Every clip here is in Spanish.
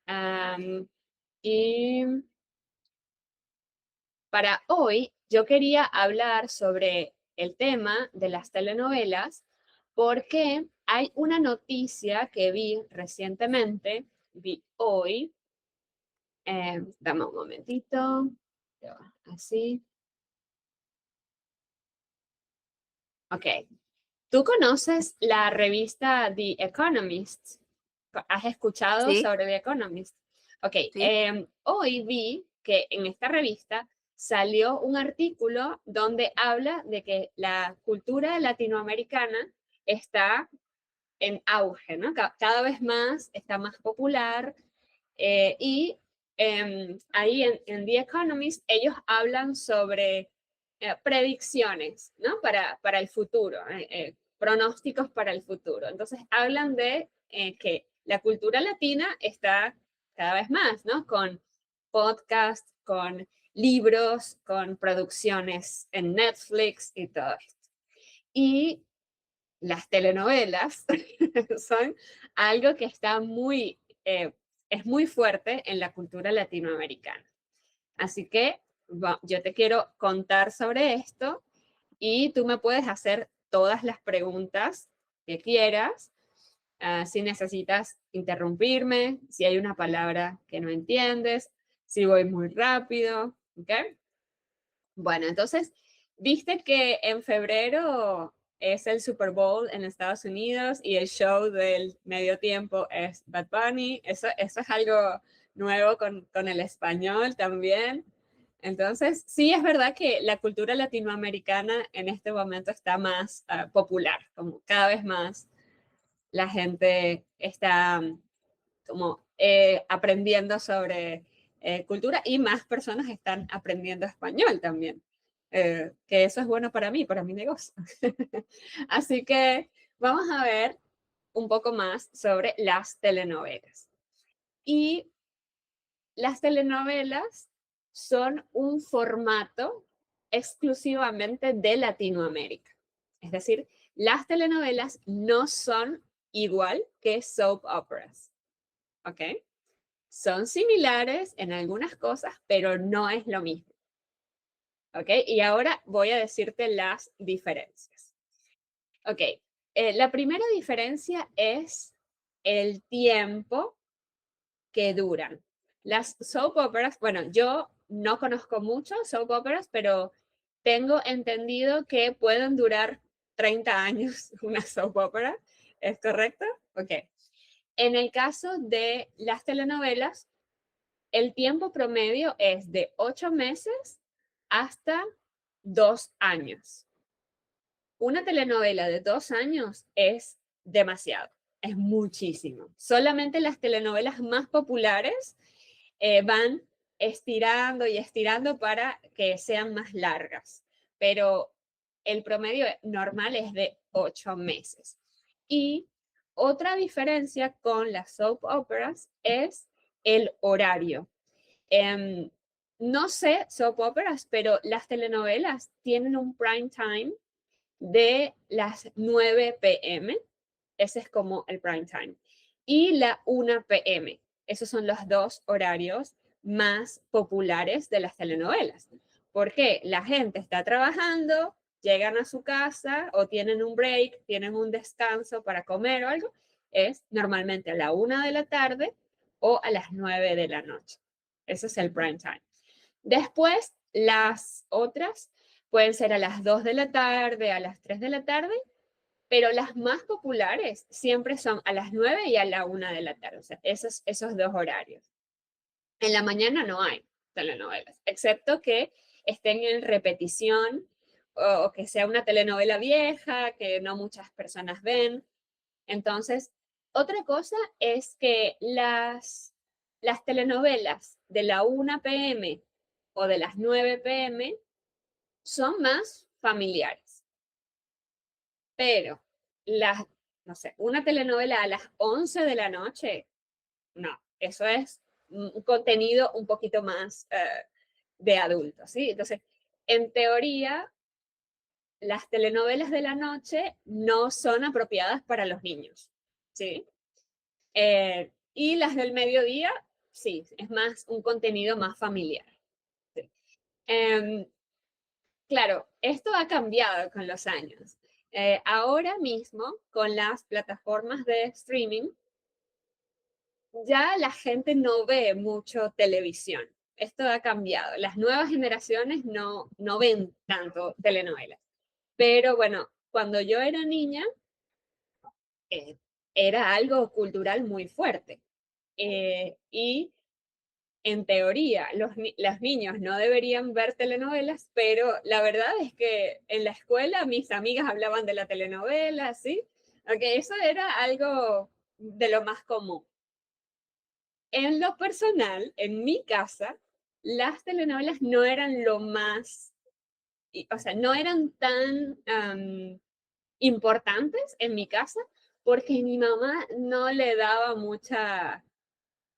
Am, y para hoy yo quería hablar sobre el tema de las telenovelas porque hay una noticia que vi recientemente, vi hoy, dame un momentito, ya va, así, ok. ¿Tú conoces la revista The Economist? ¿Has escuchado Sí, sobre The Economist? Ok, sí. hoy vi que en esta revista salió un artículo donde habla de que la cultura latinoamericana está en auge, ¿no? Cada vez más está más popular y ahí en The Economist ellos hablan sobre predicciones, ¿no? Para el futuro, pronósticos para el futuro. Entonces hablan de que la cultura latina está cada vez más, ¿no? Con podcasts, con libros, con producciones en Netflix y todo esto. Y las telenovelas son algo que está es muy fuerte en la cultura latinoamericana. Así que yo te quiero contar sobre esto y tú me puedes hacer todas las preguntas que quieras. Si necesitas interrumpirme, si hay una palabra que no entiendes, si voy muy rápido, ¿ok? Bueno, entonces, viste que en febrero es el Super Bowl en Estados Unidos y el show del medio tiempo es Bad Bunny. Eso es algo nuevo con el español también. Entonces, sí es verdad que la cultura latinoamericana en este momento está más popular, como cada vez más la gente está como aprendiendo sobre cultura y más personas están aprendiendo español también, que eso es bueno para mi negocio. Así que vamos a ver un poco más sobre las telenovelas. Y las telenovelas son un formato exclusivamente de Latinoamérica. Es decir, las telenovelas no son igual que soap operas. ¿Ok? Son similares en algunas cosas, pero no es lo mismo. ¿Ok? Y ahora voy a decirte las diferencias. ¿Ok? La primera diferencia es el tiempo que duran. Las soap operas, bueno, yo no conozco mucho soap operas, pero tengo entendido que pueden durar 30 años una soap opera. ¿Es correcto? Ok. En el caso de las telenovelas, el tiempo promedio es de 8 meses hasta 2 años. Una telenovela de 2 años es demasiado, es muchísimo. Solamente las telenovelas más populares van estirando y estirando para que sean más largas, pero el promedio normal es de 8 meses. Y otra diferencia con las soap operas es el horario. Eh, no sé soap operas, pero las telenovelas tienen un prime time de las 9 p.m. Ese es como el prime time. Y la 1 p.m. Esos son los dos horarios más populares de las telenovelas. Porque la gente está trabajando, llegan a su casa o tienen un break, tienen un descanso para comer o algo. Es normalmente a la 1 de la tarde o a las 9 de la noche. Ese es el prime time. Después, las otras pueden ser a las 2 de la tarde, a las 3 de la tarde, pero las más populares siempre son a las 9 y a la 1 de la tarde, o sea, esos dos horarios. En la mañana no hay telenovelas, excepto que estén en repetición o que sea una telenovela vieja que no muchas personas ven. Entonces, otra cosa es que las telenovelas de la 1 p.m. o de las 9 p.m. son más familiares, pero las, no sé, una telenovela a las 11 de la noche, no, eso es un contenido un poquito más de adultos, ¿sí? Entonces, en teoría, las telenovelas de la noche no son apropiadas para los niños, ¿sí? Y las del mediodía, sí, es más un contenido más familiar. Sí. Em, claro, esto ha cambiado con los años. Ahora mismo, con las plataformas de streaming, ya la gente no ve mucho televisión. Esto ha cambiado. Las nuevas generaciones no ven tanto telenovelas. Pero bueno, cuando yo era niña, eh, era algo cultural muy fuerte. Y en teoría, los niños no deberían ver telenovelas, pero la verdad es que en la escuela mis amigas hablaban de la telenovela, ¿sí? Aunque eso era algo de lo más común. En lo personal, en mi casa, las telenovelas no eran lo más, o sea, no eran tan importantes en mi casa porque mi mamá no le daba mucha,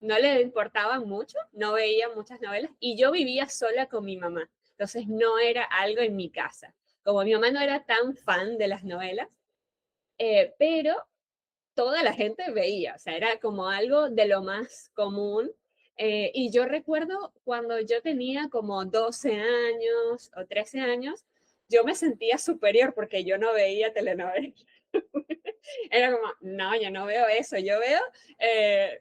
no le importaban mucho, no veía muchas novelas y yo vivía sola con mi mamá. Entonces no era algo en mi casa. Como mi mamá no era tan fan de las novelas, pero toda la gente veía, o sea, era como algo de lo más común. Y yo recuerdo cuando yo tenía como 12 años o 13 años, yo me sentía superior porque yo no veía telenovelas. Era como, no, yo no veo eso, yo veo eh,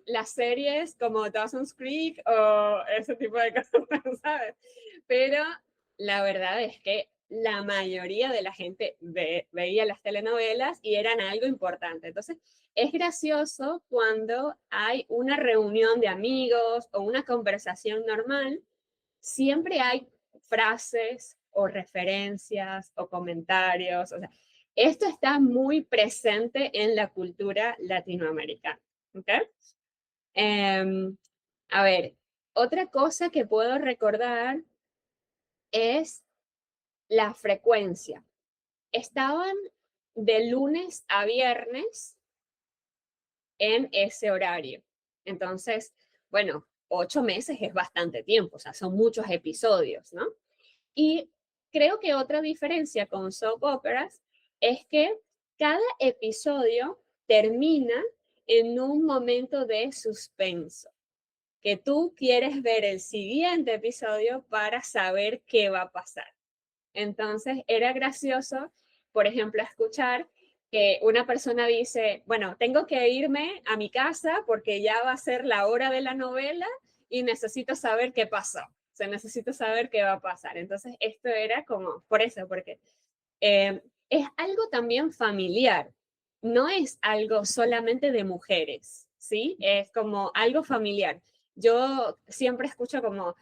las series como Dawson's Creek o ese tipo de cosas, ¿sabes? Pero la verdad es que la mayoría de la gente veía las telenovelas y eran algo importante. Entonces, es gracioso cuando hay una reunión de amigos o una conversación normal, siempre hay frases o referencias o comentarios. O sea, esto está muy presente en la cultura latinoamericana. ¿Okay? Eh, a ver, otra cosa que puedo recordar es la frecuencia. Estaban de lunes a viernes en ese horario. Entonces, bueno, 8 meses es bastante tiempo, o sea, son muchos episodios, ¿no? Y creo que otra diferencia con soap operas es que cada episodio termina en un momento de suspenso, que tú quieres ver el siguiente episodio para saber qué va a pasar. Entonces era gracioso, por ejemplo, escuchar que una persona dice, bueno, tengo que irme a mi casa porque ya va a ser la hora de la novela y necesito saber qué pasó. O sea, necesito saber qué va a pasar. Entonces, esto era como, por eso, porque es algo también familiar. No es algo solamente de mujeres, ¿sí? Es como algo familiar. Yo siempre escucho como,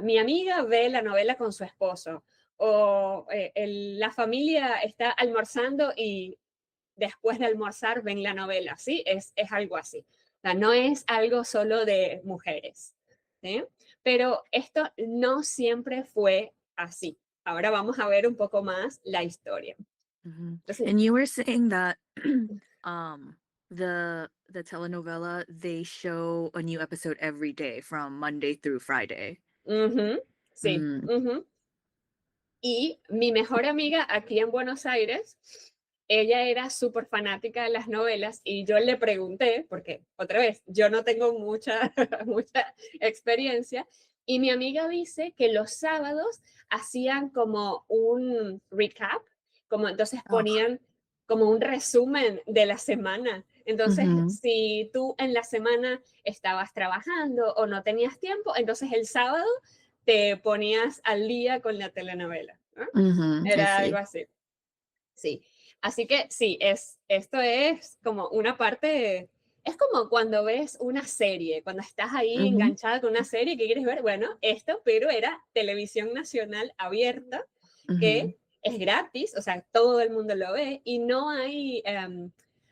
mi amiga ve la novela con su esposo o la familia está almorzando y después de almorzar ven la novela, ¿sí? Es algo así. O sea, no es algo solo de mujeres, ¿sí? Pero esto no siempre fue así. Ahora vamos a ver un poco más la historia. Entonces, And you were saying that um the telenovela, they show a new episode every day from Monday through Friday. ujú, sí. Mm. Ujú. Y mi mejor amiga aquí en Buenos Aires, ella era súper fanática de las novelas y yo le pregunté, porque otra vez, yo no tengo mucha, mucha experiencia, y mi amiga dice que los sábados hacían como un recap, como entonces Oh. ponían como un resumen de la semana. Entonces, Mhm. si tú en la semana estabas trabajando o no tenías tiempo, entonces el sábado te ponías al día con la telenovela, ¿no? Mhm. I Era algo see. así. Sí. Así que sí, esto es como una parte, es como cuando ves una serie, cuando estás ahí Mhm. enganchada con una serie que quieres ver, bueno, esto, pero era televisión nacional abierta, Mhm. que es gratis, o sea, todo el mundo lo ve y no hay,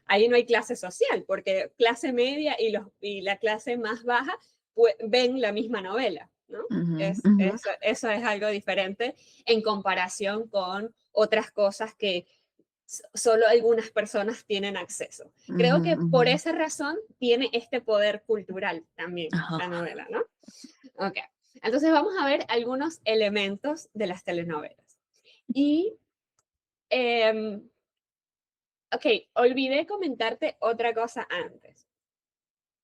ahí no hay clase social, porque clase media y la clase más baja pues, ven la misma novela, ¿no? Mhm. Mhm. Eso es algo diferente en comparación con otras cosas que solo algunas personas tienen acceso. Creo que por Mhm. esa razón tiene este poder cultural también Uh-huh. la novela, ¿no? Ok, entonces vamos a ver algunos elementos de las telenovelas. Y eh, Ok, olvidé comentarte otra cosa antes.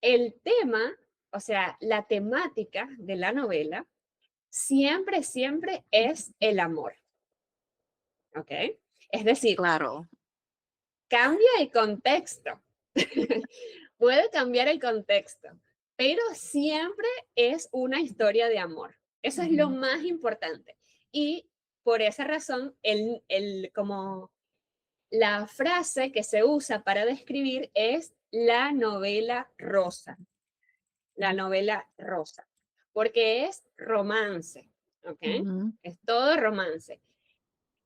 El tema, o sea, la temática de la novela siempre, siempre es el amor, ¿ok? Es decir, Claro. cambia el contexto. Puede cambiar el contexto, pero siempre es una historia de amor. Eso es lo Ujú. más importante. Y por esa razón, como la frase que se usa para describir es la novela rosa. La novela rosa. Porque es romance, ¿ok? Ujú. Es todo romance.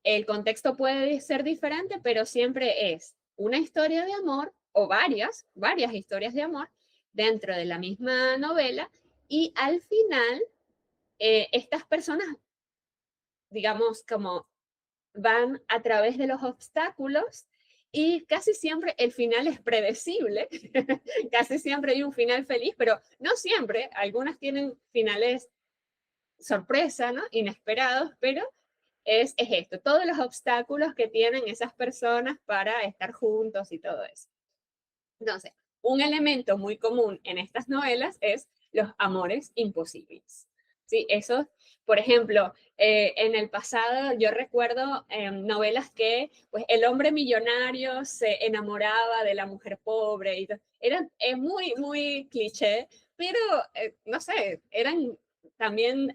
El contexto puede ser diferente, pero siempre es una historia de amor o varias historias de amor dentro de la misma novela y al final estas personas, digamos, como van a través de los obstáculos y casi siempre el final es predecible, casi siempre hay un final feliz, pero no siempre, algunas tienen finales sorpresa, ¿no? Inesperados, pero es esto, todos los obstáculos que tienen esas personas para estar juntos y todo eso. Entonces, un elemento muy común en estas novelas es los amores imposibles. Sí, eso, por ejemplo, en el pasado yo recuerdo novelas que pues, el hombre millonario se enamoraba de la mujer pobre y eran muy, muy cliché, pero no sé, eran también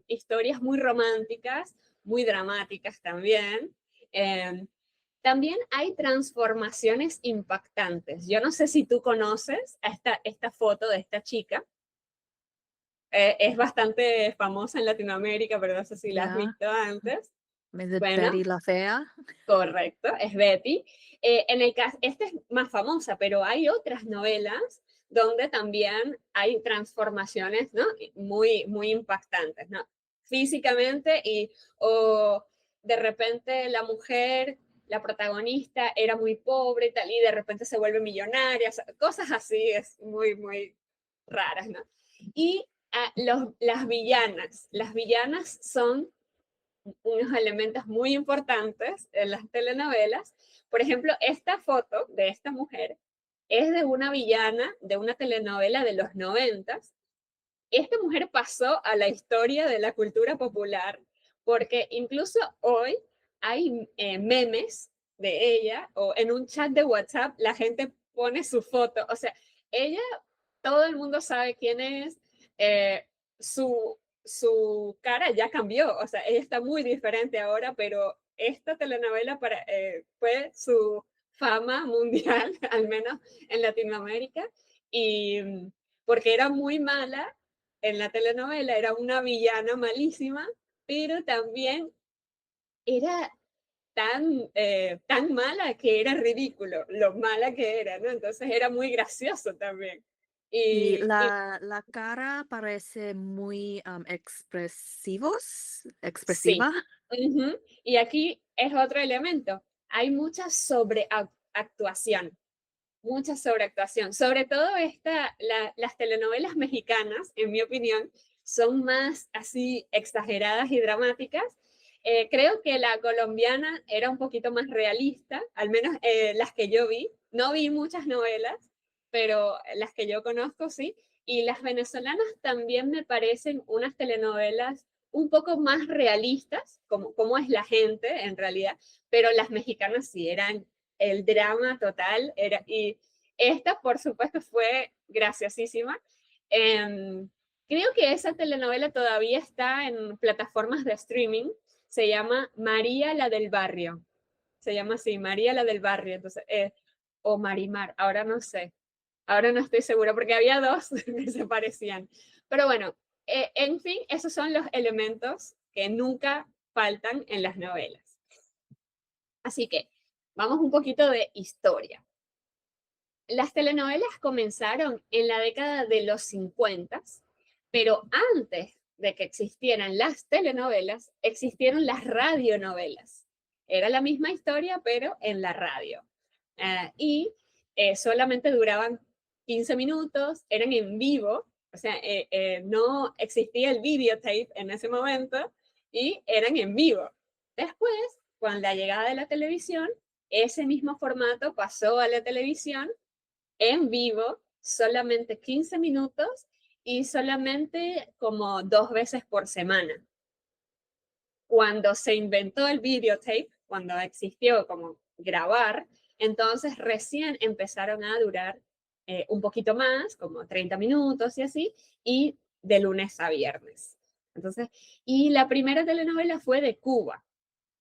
historias muy románticas, muy dramáticas también. Eh, También hay transformaciones impactantes. Yo no sé si tú conoces esta foto de esta chica. Es bastante famosa en Latinoamérica, pero no sé si la has Yeah. visto antes. Is it Bueno, Betty La Fea? correcto, es Betty. En el caso, esta es más famosa, pero hay otras novelas donde también hay transformaciones, ¿no? Muy, muy impactantes, ¿no? Físicamente o de repente la mujer, la protagonista era muy pobre y tal, y de repente se vuelve millonaria, o sea, cosas así, es muy, muy raras, ¿no? Y las villanas son unos elementos muy importantes en las telenovelas. Por ejemplo, esta foto de esta mujer es de una villana de una telenovela de los 90. Esta mujer pasó a la historia de la cultura popular porque incluso hoy hay memes de ella o en un chat de WhatsApp la gente pone su foto. O sea, ella, todo el mundo sabe quién es, eh, su cara ya cambió, o sea, ella está muy diferente ahora, pero esta telenovela fue su fama mundial, al menos en Latinoamérica, y porque era muy mala en la telenovela, era una villana malísima, pero también era tan mala que era ridículo, lo mala que era, ¿no? Entonces era muy gracioso también. Y Y la cara parece muy sí, expresiva. ujú. Y aquí es otro elemento. Hay mucha sobreactuación. Sobre todo las telenovelas mexicanas, en mi opinión, son más así exageradas y dramáticas. Creo que la colombiana era un poquito más realista, al menos las que yo vi. No vi muchas novelas, pero las que yo conozco sí. Y las venezolanas también me parecen unas telenovelas un poco más realistas, como es la gente en realidad, pero las mexicanas sí eran el drama total. Y esta, por supuesto, fue graciosísima. Creo que esa telenovela todavía está en plataformas de streaming. Se llama María la del Barrio. Se llama así, María la del Barrio. Entonces, o Marimar, ahora no sé. Ahora no estoy segura porque había dos que se parecían. Pero bueno, en fin, esos son los elementos que nunca faltan en las novelas. Así que vamos un poquito de historia. Las telenovelas comenzaron en la década de los 50, pero antes de que existieran las telenovelas, existieron las radionovelas. Era la misma historia, pero en la radio. Y solamente duraban 15 minutos, eran en vivo, o sea, no existía el videotape en ese momento y eran en vivo. Después, con la llegada de la televisión, ese mismo formato pasó a la televisión en vivo, solamente 15 minutos y solamente como 2 veces por semana. Cuando se inventó el videotape, cuando existió como grabar, entonces recién empezaron a durar un poquito más, como 30 minutos y así, y de lunes a viernes. Entonces, y la primera telenovela fue de Cuba.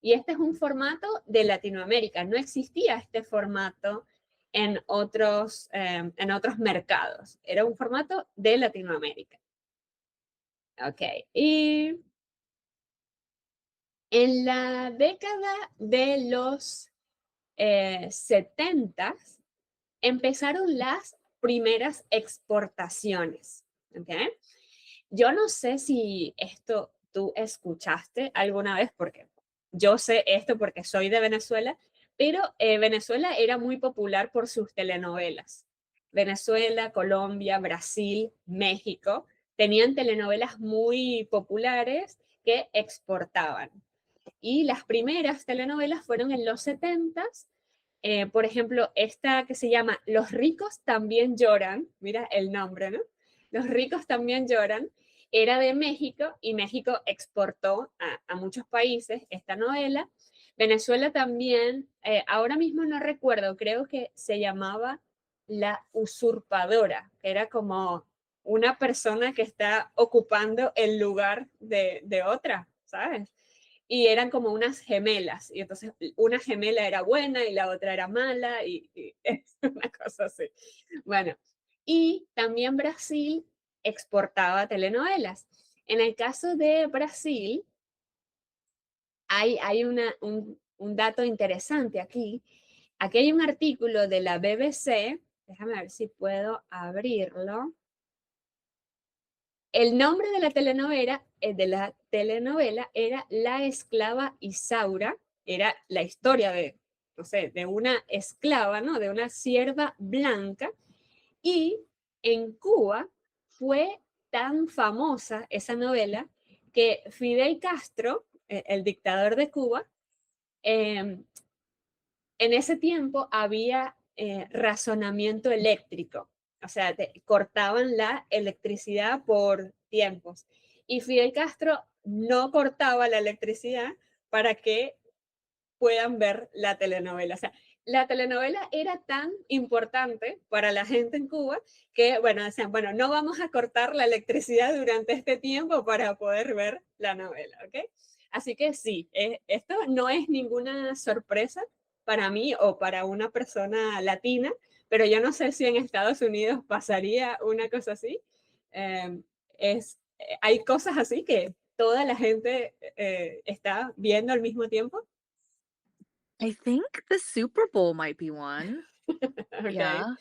Y este es un formato de Latinoamérica. No existía este formato en otros mercados. Era un formato de Latinoamérica. Ok. Y en la década de los 70 empezaron las primeras exportaciones. ¿Okay? Yo no sé si esto tú escuchaste alguna vez, porque yo sé esto porque soy de Venezuela, pero Venezuela era muy popular por sus telenovelas. Venezuela, Colombia, Brasil, México tenían telenovelas muy populares que exportaban. Y las primeras telenovelas fueron en los 70s. Por ejemplo, esta que se llama Los ricos también lloran, mira el nombre, ¿no? Los ricos también lloran, era de México y México exportó a muchos países esta novela. Venezuela también, ahora mismo no recuerdo, creo que se llamaba La Usurpadora, que era como una persona que está ocupando el lugar de otra, ¿sabes? Y eran como unas gemelas, y entonces una gemela era buena y la otra era mala, y es una cosa así. Bueno, y también Brasil exportaba telenovelas. En el caso de Brasil, hay un dato interesante aquí. Aquí hay un artículo de la BBC, déjame ver si puedo abrirlo. El nombre de la telenovela era La esclava Isaura, era la historia de, no sé, de una esclava, ¿no? De una sierva blanca. Y en Cuba fue tan famosa esa novela que Fidel Castro, el dictador de Cuba, en ese tiempo había razonamiento eléctrico, o sea, cortaban la electricidad por tiempos. Y Fidel Castro no cortaba la electricidad para que puedan ver la telenovela. O sea, la telenovela era tan importante para la gente en Cuba que, bueno, decían, bueno, no vamos a cortar la electricidad durante este tiempo para poder ver la novela, ¿ok? Así que sí, esto no es ninguna sorpresa para mí o para una persona latina, pero yo no sé si en Estados Unidos pasaría una cosa así. Eh, hay cosas así que toda la gente está viendo al mismo tiempo. I think the Super Bowl might be one. Ok, Yeah.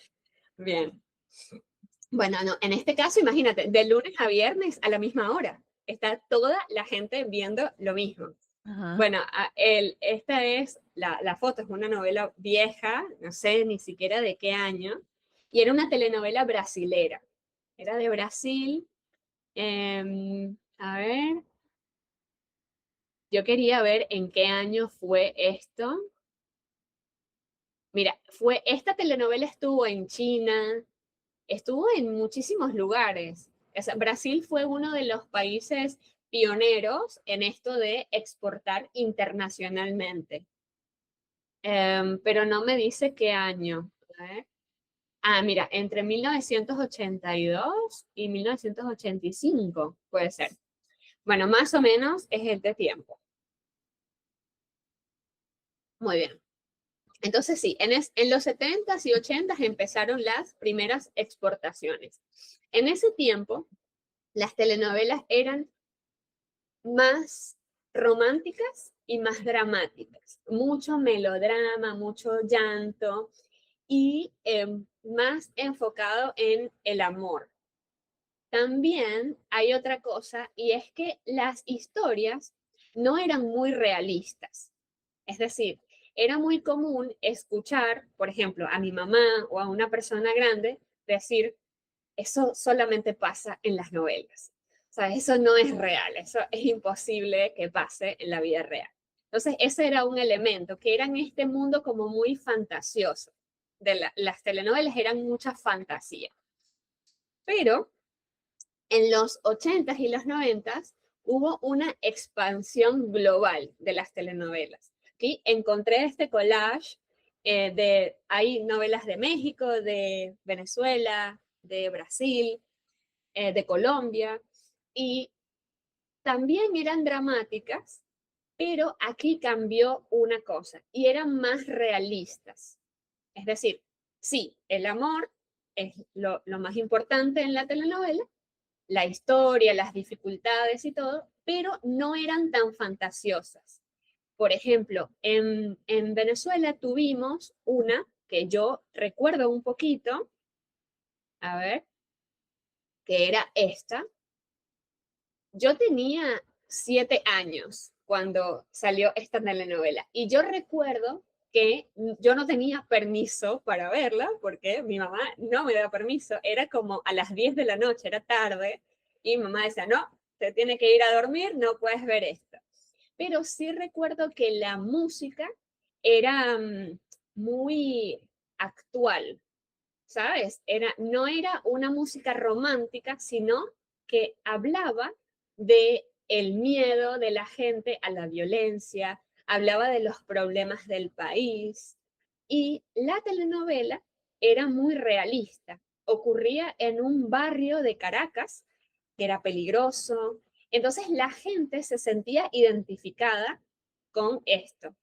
bien. Bueno, no, en este caso, imagínate, de lunes a viernes a la misma hora. Está toda la gente viendo lo mismo. Uh-huh. Bueno, esta es, la foto es una novela vieja, no sé ni siquiera de qué año, y era una telenovela brasilera. Era de Brasil. A ver, yo quería ver en qué año fue esto. Mira, esta telenovela estuvo en China, estuvo en muchísimos lugares. O sea, Brasil fue uno de los países pioneros en esto de exportar internacionalmente. Pero no me dice qué año. A ver. Ah, mira, entre 1982 y 1985 puede ser. Bueno, más o menos es este tiempo. Muy bien. Entonces sí, en los 70s y 80s empezaron las primeras exportaciones. En ese tiempo, las telenovelas eran más románticas y más dramáticas. Mucho melodrama, mucho llanto y más enfocado en el amor. También hay otra cosa y es que las historias no eran muy realistas. Es decir, era muy común escuchar, por ejemplo, a mi mamá o a una persona grande decir, eso solamente pasa en las novelas. O sea, eso no es real, eso es imposible que pase en la vida real. Entonces, ese era un elemento, que era en este mundo como muy fantasioso. Las telenovelas eran mucha fantasía. Pero en los 80s y los 90s hubo una expansión global de las telenovelas. Aquí encontré este collage hay novelas de México, de Venezuela, de Brasil, de Colombia, y también eran dramáticas, pero aquí cambió una cosa, y eran más realistas. Es decir, sí, el amor es lo más importante en la telenovela, la historia, las dificultades y todo, pero no eran tan fantasiosas. Por ejemplo, en Venezuela tuvimos una que yo recuerdo un poquito, a ver, que era esta. Yo tenía 7 años cuando salió esta telenovela y yo recuerdo que yo no tenía permiso para verla porque mi mamá no me daba permiso, era como a las 10 de la noche, era tarde, y mi mamá decía, no, te tiene que ir a dormir, no puedes ver esto. Pero sí recuerdo que la música era muy actual, ¿sabes? No era una música romántica, sino que hablaba de el miedo de la gente a la violencia, hablaba de los problemas del país, y la telenovela era muy realista. Ocurría en un barrio de Caracas que era peligroso. Entonces la gente se sentía identificada con esto.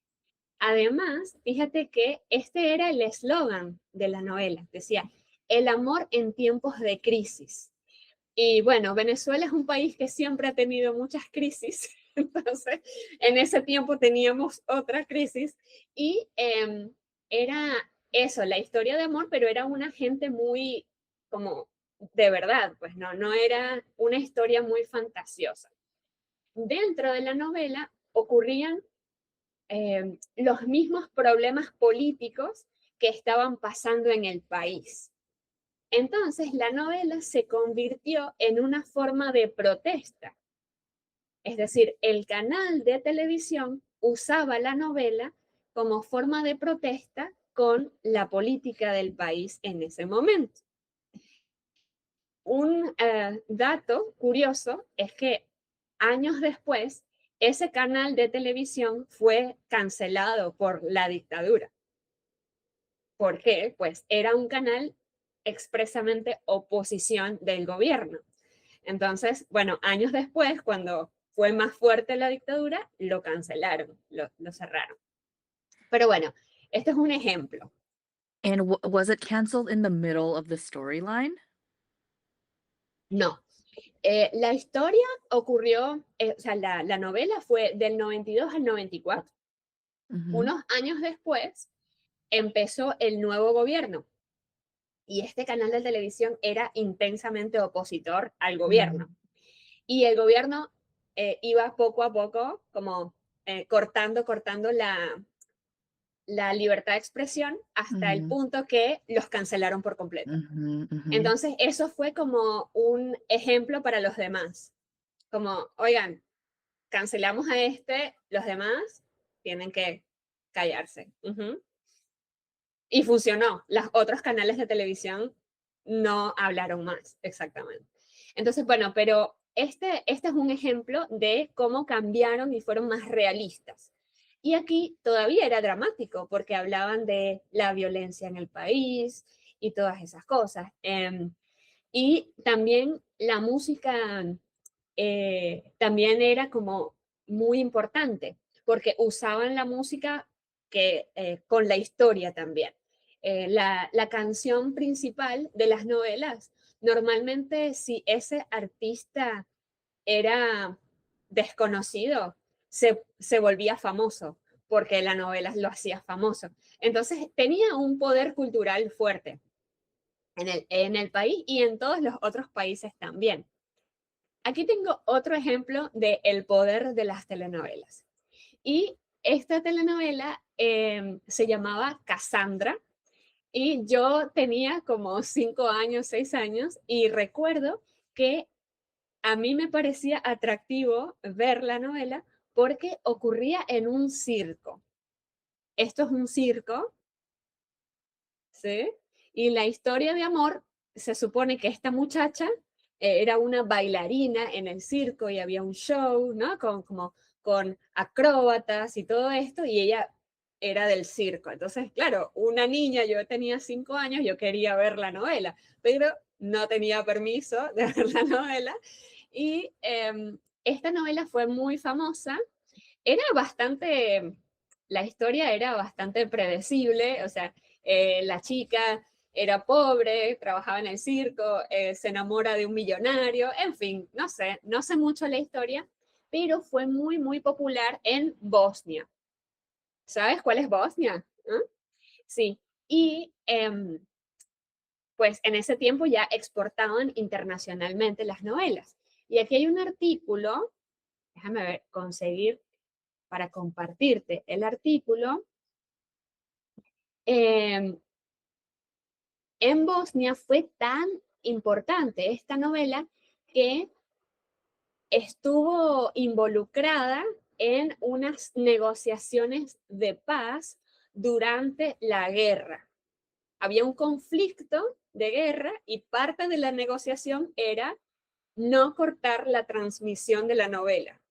Además, fíjate que este era el eslogan de la novela. Decía, el amor en tiempos de crisis. Y bueno, Venezuela es un país que siempre ha tenido muchas crisis. Entonces, en ese tiempo teníamos otra crisis. Y era eso, la historia de amor, pero era una gente muy como de verdad, pues no era una historia muy fantasiosa. Dentro de la novela ocurrían los mismos problemas políticos que estaban pasando en el país. Entonces la novela se convirtió en una forma de protesta. Es decir, el canal de televisión usaba la novela como forma de protesta con la política del país en ese momento. Un dato curioso es que años después, ese canal de televisión fue cancelado por la dictadura. ¿Por qué? Pues era un canal expresamente oposición del gobierno. Entonces, bueno, años después, cuando fue más fuerte la dictadura, lo cancelaron, lo cerraron. Pero bueno, este es un ejemplo. And was it canceled in the middle of the storyline? No, la historia ocurrió, o sea, la novela fue del 92 al 94. Mm-hmm. Unos años después empezó el nuevo gobierno y este canal de televisión era intensamente opositor al gobierno. Y el gobierno iba poco a poco como cortando la libertad de expresión hasta el punto que los cancelaron por completo. Entonces, eso fue como un ejemplo para los demás. Como, oigan, cancelamos a este, los demás tienen que callarse. Y funcionó. Los otros canales de televisión no hablaron más, exactamente. Entonces, bueno, pero este es un ejemplo de cómo cambiaron y fueron más realistas. Y aquí todavía era dramático porque hablaban de la violencia en el país y todas esas cosas. Y también la música también era como muy importante porque usaban la música con la historia también. La canción principal de las novelas, normalmente si ese artista era desconocido, se volvía famoso porque la novela lo hacía famoso. Entonces tenía un poder cultural fuerte en el país y en todos los otros países también. Aquí tengo otro ejemplo de el poder de las telenovelas. Y esta telenovela se llamaba Cassandra y yo tenía como 5 años, 6 años y recuerdo que a mí me parecía atractivo ver la novela porque ocurría en un circo. Esto es un circo, ¿sí? Y la historia de amor, se supone que esta muchacha era una bailarina en el circo y había un show, ¿no? Con acróbatas y todo esto, y ella era del circo. Entonces, claro, una niña, yo tenía 5 años, yo quería ver la novela, pero no tenía permiso de ver la novela. Y esta novela fue muy famosa, era bastante, la historia era bastante predecible, o sea, la chica era pobre, trabajaba en el circo, se enamora de un millonario, en fin, no sé mucho la historia, pero fue muy, muy popular en Bosnia. ¿Sabes cuál es Bosnia? ¿Ah? Sí, y pues en ese tiempo ya exportaban internacionalmente las novelas. Y aquí hay un artículo, déjame ver, conseguir para compartirte el artículo. Eh, en Bosnia fue tan importante esta novela que estuvo involucrada en unas negociaciones de paz durante la guerra. Había un conflicto de guerra y parte de la negociación era no cortar la transmisión de la novela.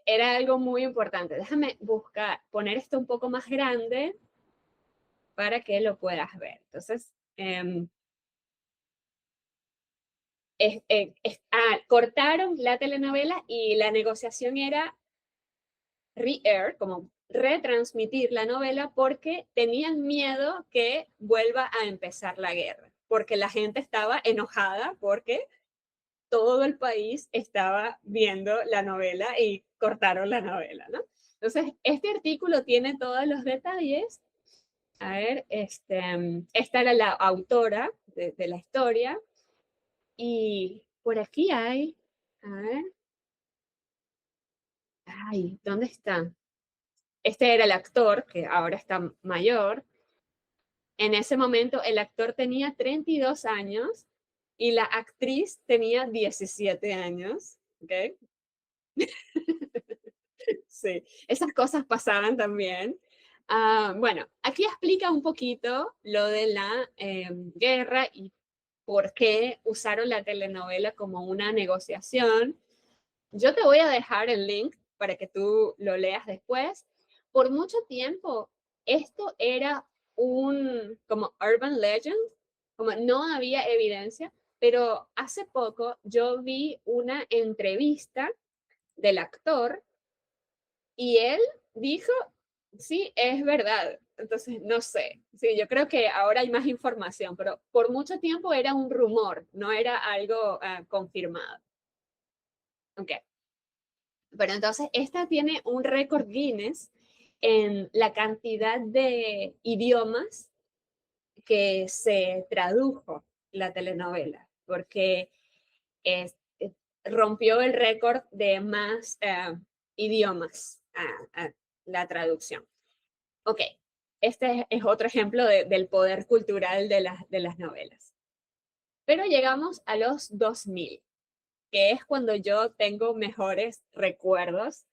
Era algo muy importante. Déjame buscar, poner esto un poco más grande para que lo puedas ver. Entonces, cortaron la telenovela y la negociación era re-air, como retransmitir la novela porque tenían miedo que vuelva a empezar la guerra, porque la gente estaba enojada porque todo el país estaba viendo la novela y cortaron la novela, ¿no? Entonces, este artículo tiene todos los detalles. A ver, esta era la autora de la historia. Y por aquí hay, a ver, ay, ¿dónde está? Este era el actor, que ahora está mayor. En ese momento el actor tenía 32 años y la actriz tenía 17 años. ¿Ok? Sí, esas cosas pasaban también. Bueno, aquí explica un poquito lo de la guerra y por qué usaron la telenovela como una negociación. Yo te voy a dejar el link para que tú lo leas después. Por mucho tiempo, esto era un como urban legend, como no había evidencia, pero hace poco yo vi una entrevista del actor y él dijo, sí, es verdad. Entonces, no sé, sí, yo creo que ahora hay más información, pero por mucho tiempo era un rumor, no era algo confirmado. Ok. Pero entonces, esta tiene un récord Guinness en la cantidad de idiomas que se tradujo la telenovela, porque es, rompió el récord de más idiomas a la traducción. Ok, este es otro ejemplo del poder cultural de las novelas. Pero llegamos a los 2000, que es cuando yo tengo mejores recuerdos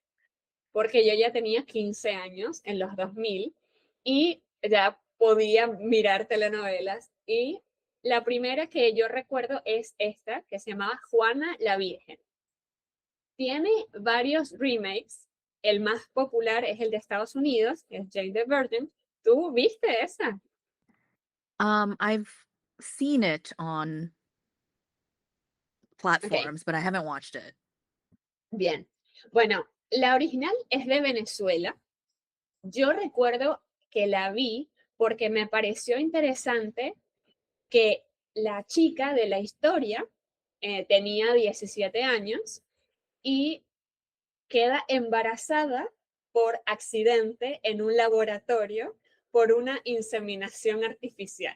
porque yo ya tenía 15 años en los 2000 y ya podía mirar telenovelas. Y la primera que yo recuerdo es esta, que se llamaba Juana la Virgen. Tiene varios remakes. El más popular es el de Estados Unidos, que es Jane the Virgin. ¿Tú viste esa? I've seen it on Ok, platforms, but I haven't watched it. bien. Bueno, la original es de Venezuela. Yo recuerdo que la vi porque me pareció interesante que la chica de la historia tenía 17 años y queda embarazada por accidente en un laboratorio por una inseminación artificial.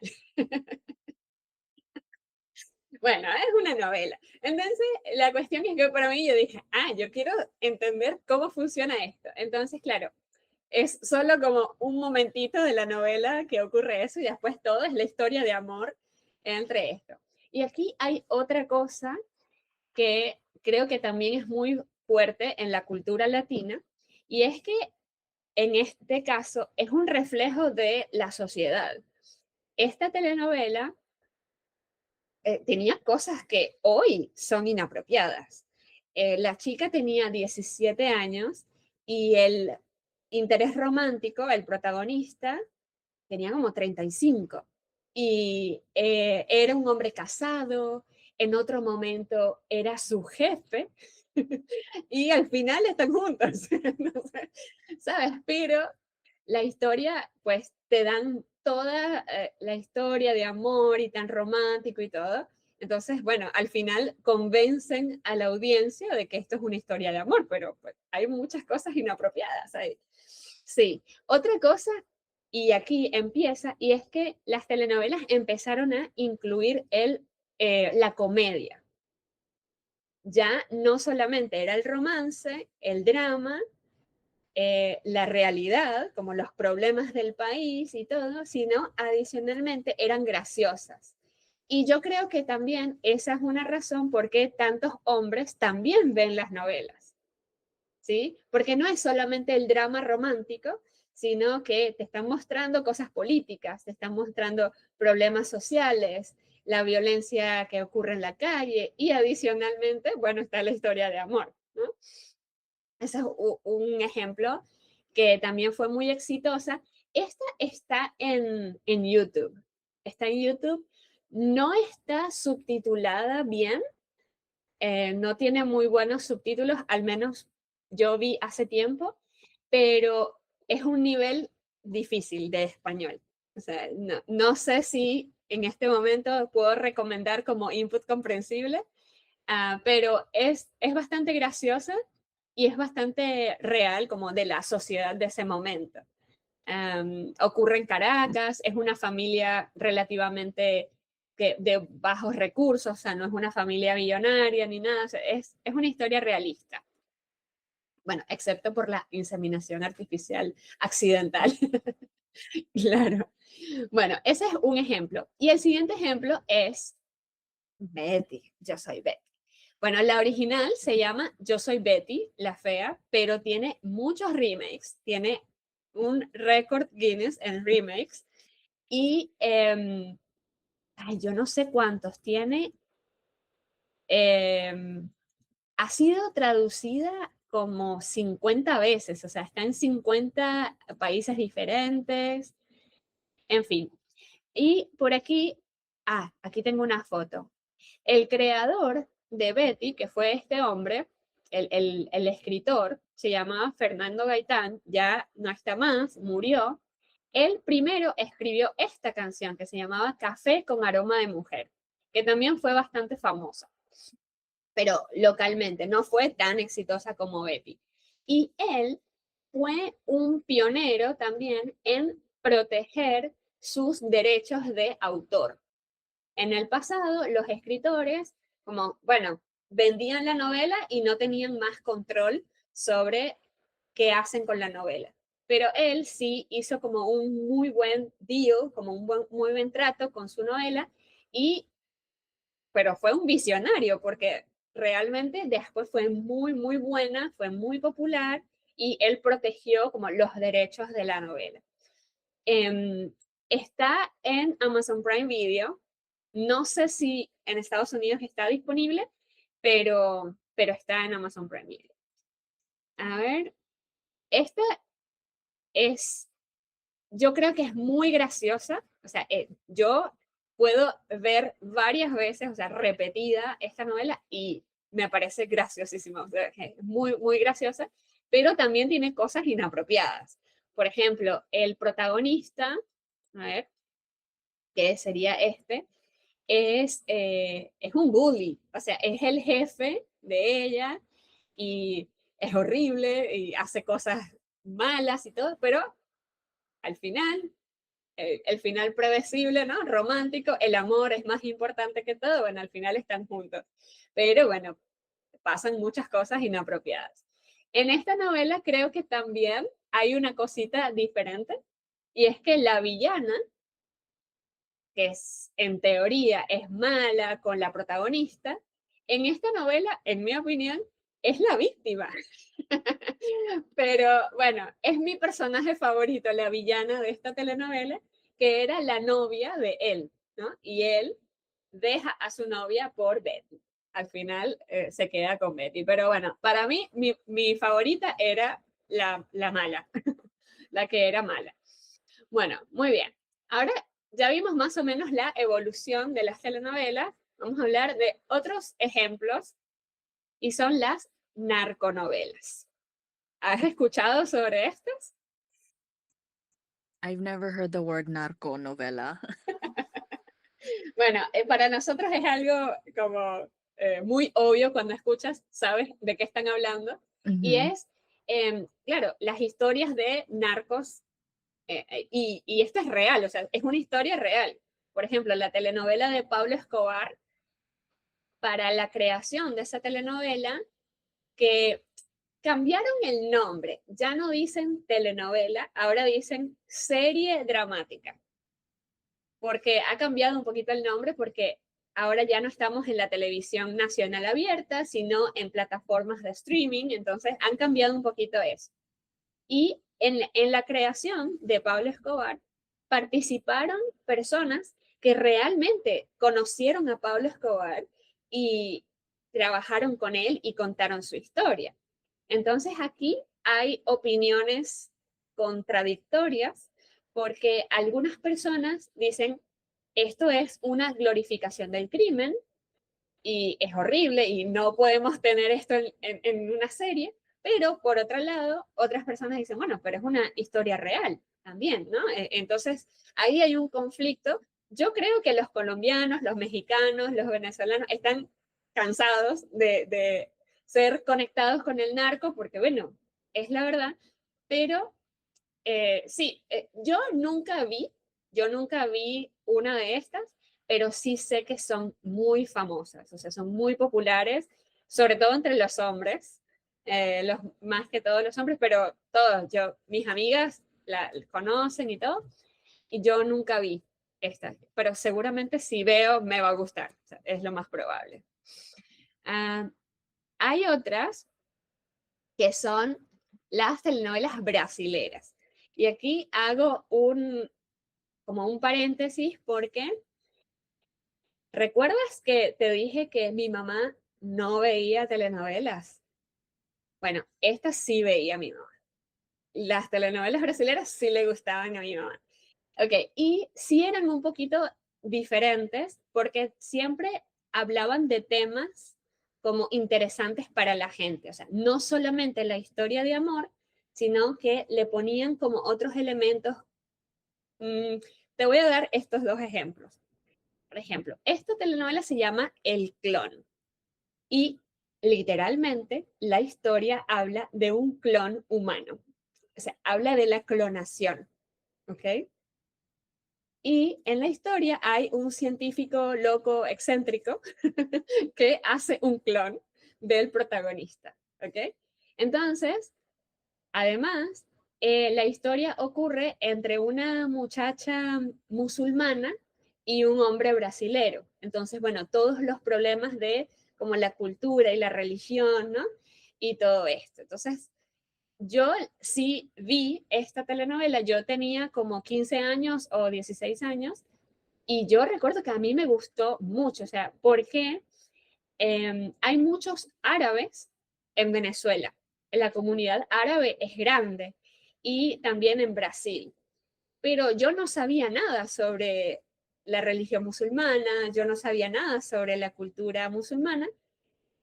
Bueno, es una novela. Entonces, la cuestión es que para mí yo dije, yo quiero entender cómo funciona esto. Entonces, claro, es solo como un momentito de la novela que ocurre eso y después todo es la historia de amor entre esto. Y aquí hay otra cosa que creo que también es muy fuerte en la cultura latina, y es que en este caso es un reflejo de la sociedad. Esta telenovela tenía cosas que hoy son inapropiadas. La chica tenía 17 años y el interés romántico, el protagonista, tenía como 35. Y era un hombre casado, en otro momento era su jefe, y al final están juntos. No sé, ¿sabes? Pero la historia, pues te dan toda la historia de amor y tan romántico y todo. Entonces, bueno, al final convencen a la audiencia de que esto es una historia de amor, pero pues, hay muchas cosas inapropiadas ahí. Sí, otra cosa, y aquí empieza, y es que las telenovelas empezaron a incluir la comedia. Ya no solamente era el romance, el drama, la realidad, como los problemas del país y todo, sino adicionalmente eran graciosas. Y yo creo que también esa es una razón por qué tantos hombres también ven las novelas, ¿sí? Porque no es solamente el drama romántico, sino que te están mostrando cosas políticas, te están mostrando problemas sociales, la violencia que ocurre en la calle y adicionalmente, bueno, está la historia de amor, ¿no? Ese es un ejemplo que también fue muy exitosa. Esta está en YouTube. Está en YouTube. No está subtitulada bien. No tiene muy buenos subtítulos, al menos yo vi hace tiempo, pero es un nivel difícil de español. O sea, no sé si en este momento puedo recomendar como input comprensible, pero es bastante graciosa y es bastante real como de la sociedad de ese momento. Ocurre en Caracas, es una familia relativamente de bajos recursos, o sea, no es una familia millonaria ni nada, o sea, es una historia realista. Bueno, excepto por la inseminación artificial accidental. Claro. Bueno, ese es un ejemplo. Y el siguiente ejemplo es Betty, Yo soy Betty. Bueno, la original se llama Yo soy Betty, la fea, pero tiene muchos remakes, tiene un récord Guinness en remakes y ay, yo no sé cuántos tiene. em, ha sido traducida como 50 veces, o sea, está en 50 países diferentes, en fin. Y por aquí, aquí tengo una foto. El creador de Betty, que fue este hombre, el escritor, se llamaba Fernando Gaitán, ya no está más, murió. Él primero escribió esta canción que se llamaba Café con aroma de mujer, que también fue bastante famosa, pero localmente no fue tan exitosa como Betty. Y él fue un pionero también en proteger sus derechos de autor. En el pasado, los escritores, como, bueno, vendían la novela y no tenían más control sobre qué hacen con la novela. Pero él sí hizo como un muy buen deal, como un muy buen trato con su novela, y, pero fue un visionario porque realmente después fue muy, muy buena, fue muy popular y él protegió como los derechos de la novela. Eh, Está en Amazon Prime Video. No sé si en Estados Unidos está disponible, pero está en Amazon Prime Video. A ver, esta es, yo creo que es muy graciosa. O sea, yo puedo ver varias veces, o sea, repetida esta novela y me parece graciosísima. O sea, es muy, muy graciosa, pero también tiene cosas inapropiadas. Por ejemplo, el protagonista, a ver, que sería es un bully, o sea, es el jefe de ella y es horrible y hace cosas malas y todo, pero al final, el final predecible, ¿no? Romántico, el amor es más importante que todo, bueno, al final están juntos. Pero bueno, pasan muchas cosas inapropiadas. En esta novela creo que también hay una cosita diferente y es que la villana que es, en teoría es mala con la protagonista, en esta novela, en mi opinión, es la víctima. Pero bueno, es mi personaje favorito, la villana de esta telenovela, que era la novia de él, ¿no? Y él deja a su novia por Betty. Al final se queda con Betty. Pero bueno, para mí mi favorita era la mala, la que era mala. Bueno, muy bien. Ahora ya vimos más o menos la evolución de las telenovelas. Vamos a hablar de otros ejemplos y son las narconovelas. ¿Has escuchado sobre estas? I've never heard the word narco novela. Bueno, para nosotros es algo como muy obvio cuando escuchas, sabes de qué están hablando. Y Mhm. es, claro, las historias de narcos, y esto es real, o sea, es una historia real. Por ejemplo, la telenovela de Pablo Escobar, para la creación de esa telenovela, que cambiaron el nombre, ya no dicen telenovela, ahora dicen serie dramática, porque ha cambiado un poquito el nombre, porque ahora ya no estamos en la televisión nacional abierta, sino en plataformas de streaming, entonces han cambiado un poquito eso. Y en la creación de Pablo Escobar participaron personas que realmente conocieron a Pablo Escobar y trabajaron con él y contaron su historia. Entonces aquí hay opiniones contradictorias porque algunas personas dicen esto es una glorificación del crimen y es horrible y no podemos tener esto en una serie, pero por otro lado, otras personas dicen, bueno, pero es una historia real también, ¿no? Entonces, ahí hay un conflicto. Yo creo que los colombianos, los mexicanos, los venezolanos están cansados de ser conectados con el narco, porque bueno, es la verdad, pero sí, yo nunca vi una de estas, pero sí sé que son muy famosas, o sea, son muy populares, sobre todo entre los hombres, más que todos los hombres, pero todos, mis amigas la conocen y todo, y yo nunca vi esta, pero seguramente si veo me va a gustar, o sea, es lo más probable. Ah, hay otras que son las telenovelas brasileras. Y aquí hago como un paréntesis porque ¿recuerdas que te dije que mi mamá no veía telenovelas? Bueno, esta sí veía a mi mamá. Las telenovelas brasileras sí le gustaban a mi mamá. Ok, y sí eran un poquito diferentes porque siempre hablaban de temas como interesantes para la gente. O sea, no solamente la historia de amor, sino que le ponían como otros elementos. Mm, te voy a dar estos dos ejemplos. Por ejemplo, esta telenovela se llama El Clon y literalmente la historia habla de un clon humano. O sea, habla de la clonación, ¿ok? Y en la historia hay un científico loco, excéntrico, que hace un clon del protagonista, ¿ok? Entonces, además, la historia ocurre entre una muchacha musulmana y un hombre brasilero. Entonces, bueno, todos los problemas de como la cultura y la religión, ¿no? Y todo esto. Entonces, yo sí vi esta telenovela, yo tenía como 15 años o 16 años y yo recuerdo que a mí me gustó mucho, o sea, porque hay muchos árabes en Venezuela. La comunidad árabe es grande y también en Brasil. Pero yo no sabía nada sobre la religión musulmana, yo no sabía nada sobre la cultura musulmana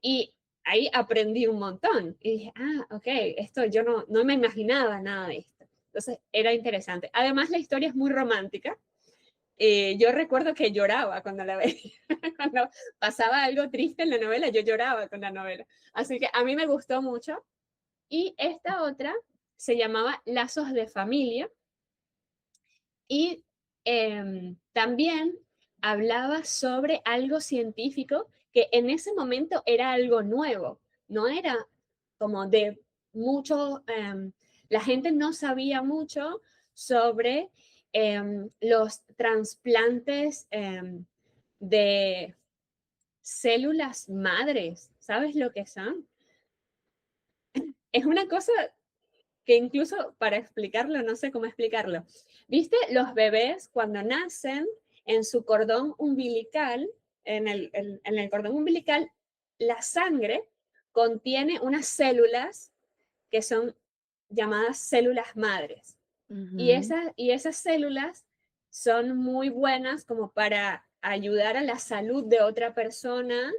y ahí aprendí un montón. Y dije, ah, ok, esto yo no me imaginaba nada de esto. Entonces era interesante. Además, la historia es muy romántica. Yo recuerdo que lloraba cuando la veía. Cuando pasaba algo triste en la novela, yo lloraba con la novela. Así que a mí me gustó mucho. Y esta otra se llamaba Lazos de Familia y también hablaba sobre algo científico que en ese momento era algo nuevo, no era como de mucho, la gente no sabía mucho sobre los trasplantes de células madres, ¿sabes lo que son? es una cosa que incluso para explicarlo, no sé cómo explicarlo. ¿Viste los bebés cuando nacen en su cordón umbilical, en el cordón umbilical, la sangre contiene unas células que son llamadas células madres? Mhm. Y esas células son muy buenas como para ayudar a la salud de otra persona,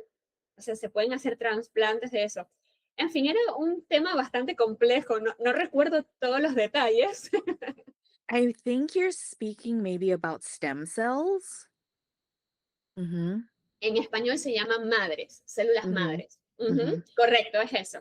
o sea, se pueden hacer trasplantes de eso. En fin, era un tema bastante complejo, no recuerdo todos los detalles. I think you're speaking maybe about stem cells. Mhm. En español se llaman madres, células Mhm. madres. Ujú, Mhm. correcto, es eso.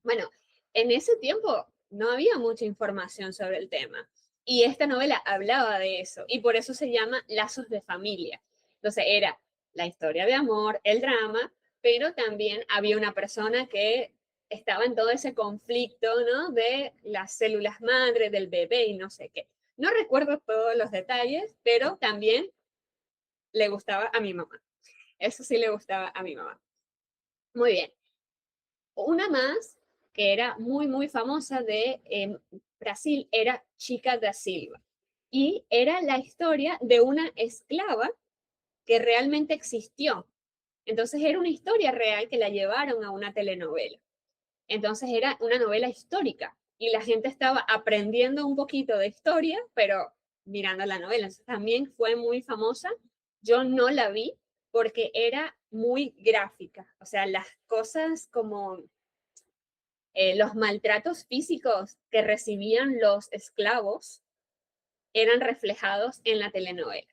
Bueno, en ese tiempo no había mucha información sobre el tema y esta novela hablaba de eso y por eso se llama Lazos de Familia. Entonces era la historia de amor, el drama, pero también había una persona que estaba en todo ese conflicto, ¿no? De las células madre, del bebé y no sé qué. No recuerdo todos los detalles, pero también le gustaba a mi mamá. Eso sí le gustaba a mi mamá. Muy bien. Una más que era muy, muy famosa de Brasil era Chica da Silva. Y era la historia de una esclava que realmente existió. Entonces era una historia real que la llevaron a una telenovela. Entonces era una novela histórica y la gente estaba aprendiendo un poquito de historia, pero mirando la novela. Entonces, también fue muy famosa. Yo no la vi porque era muy gráfica. O sea, las cosas como los maltratos físicos que recibían los esclavos eran reflejados en la telenovela.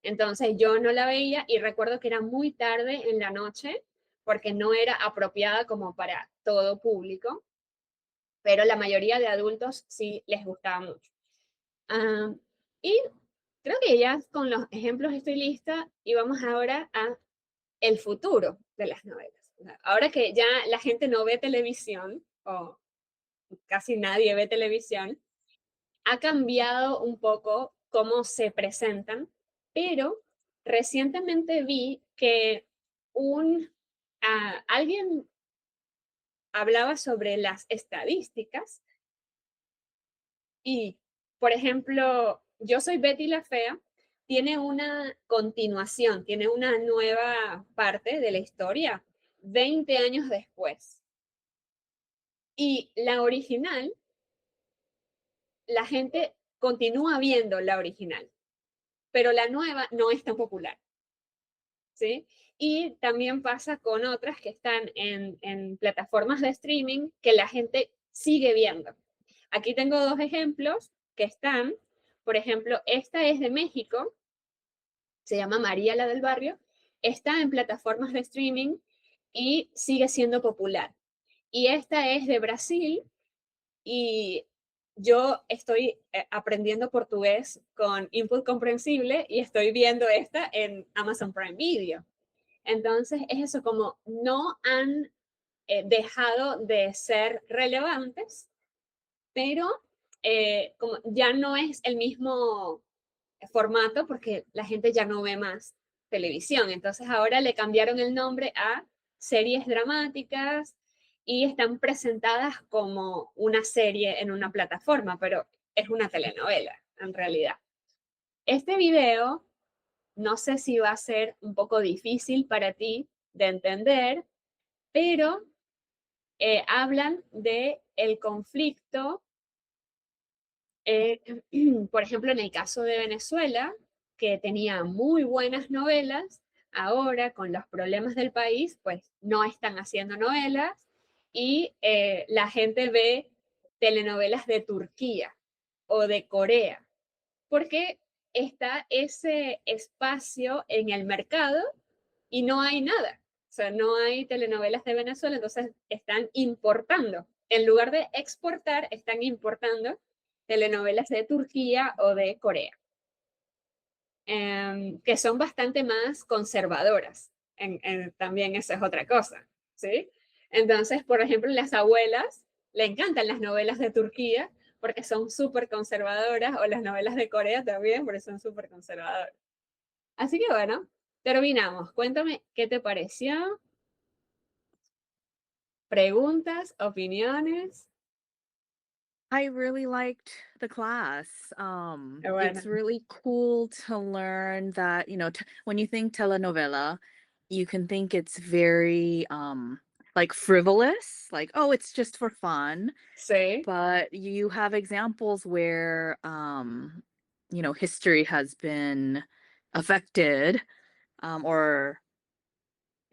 Entonces yo no la veía y recuerdo que era muy tarde en la noche porque no era apropiada como para todo público, pero la mayoría de adultos sí les gustaba mucho. Uh, y creo que ya con los ejemplos estoy lista y vamos ahora a el futuro de las novelas. Ahora que ya la gente no ve televisión o casi nadie ve televisión, ha cambiado un poco cómo se presentan, pero recientemente vi que alguien hablaba sobre las estadísticas y, por ejemplo, Yo soy Betty la Fea, tiene una continuación, tiene una nueva parte de la historia 20 años después. Y la original, la gente continúa viendo la original, pero la nueva no es tan popular, ¿sí? Y también pasa con otras que están en plataformas de streaming que la gente sigue viendo. Aquí tengo dos ejemplos que están, por ejemplo, esta es de México, se llama María la del Barrio, está en plataformas de streaming y sigue siendo popular. Y esta es de Brasil y yo estoy aprendiendo portugués con input comprensible y estoy viendo esta en Amazon Prime Video. Entonces es eso, como no han dejado de ser relevantes, pero como ya no es el mismo formato porque la gente ya no ve más televisión. Entonces ahora le cambiaron el nombre a series dramáticas y están presentadas como una serie en una plataforma, pero es una telenovela en realidad. Este video no sé si va a ser un poco difícil para ti de entender, pero hablan de el conflicto, eh, por ejemplo, en el caso de Venezuela, que tenía muy buenas novelas, ahora con los problemas del país, pues no están haciendo novelas y la gente ve telenovelas de Turquía o de Corea, porque está ese espacio en el mercado y no hay nada. O sea, no hay telenovelas de Venezuela, entonces están importando. En lugar de exportar, están importando telenovelas de Turquía o de Corea, que son bastante más conservadoras. También eso es otra cosa, ¿sí? Entonces, por ejemplo, las abuelas le encantan las novelas de Turquía porque son súper conservadoras, o las novelas de Corea también porque son súper conservadoras. Así que bueno, terminamos. Cuéntame qué te pareció. Preguntas, opiniones. I really liked the class. It's Bueno, really cool to learn that, when you think telenovela, you can think it's very like frivolous, like, oh, it's just for fun. sí, But you have examples where history has been affected, or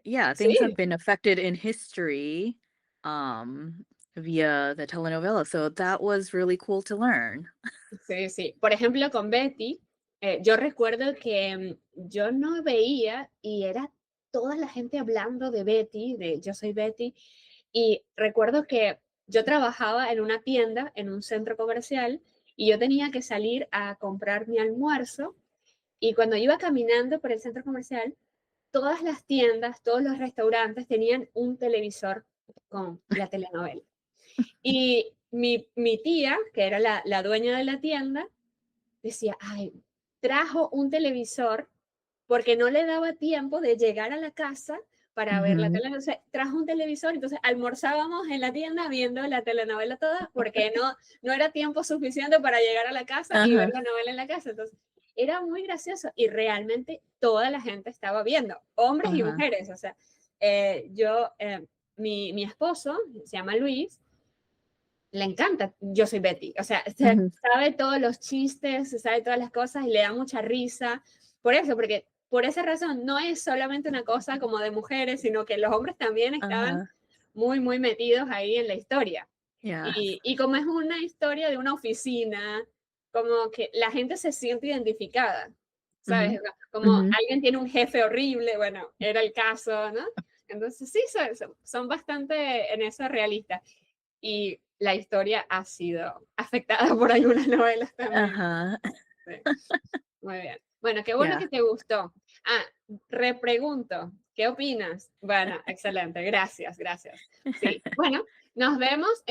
yeah, things have sí, been affected in history um via the telenovela. So that was really cool to learn. sí, sí. Por ejemplo, con Betty, yo recuerdo que yo no veía y era toda la gente hablando de Betty, de Yo soy Betty, y recuerdo que yo trabajaba en una tienda, en un centro comercial, y yo tenía que salir a comprar mi almuerzo, y cuando iba caminando por el centro comercial, todas las tiendas, todos los restaurantes tenían un televisor con la telenovela. Y mi tía, que era la dueña de la tienda, decía, ay, trajo un televisor porque no le daba tiempo de llegar a la casa para ver la Hmm. telenovela. Entonces, trajo un televisor, entonces almorzábamos en la tienda viendo la telenovela toda porque no era tiempo suficiente para llegar a la casa y ver Uh-huh. la novela en la casa. Entonces, era muy gracioso y realmente toda la gente estaba viendo, hombres y Uh-huh. mujeres. O sea, mi esposo, se llama Luis, le encanta Yo soy Betty. O sea, se Hmm. sabe todos los chistes, se sabe todas las cosas y le da mucha risa. Por eso, porque por esa razón no es solamente una cosa como de mujeres, sino que los hombres también estaban Uh-huh. muy, muy metidos ahí en la historia. Yes. Y como es una historia de una oficina, como que la gente se siente identificada, Hmm. ¿sabes? Como Hmm. alguien tiene un jefe horrible, bueno, era el caso, ¿no? Entonces sí, son bastante en eso realistas. Y la historia ha sido afectada por algunas novelas también. Uh-huh. Sí, muy bien. Bueno, qué bueno Yeah. que te gustó. Ah, repregunto, ¿qué opinas? Bueno, excelente, gracias, gracias. Sí, bueno, nos vemos.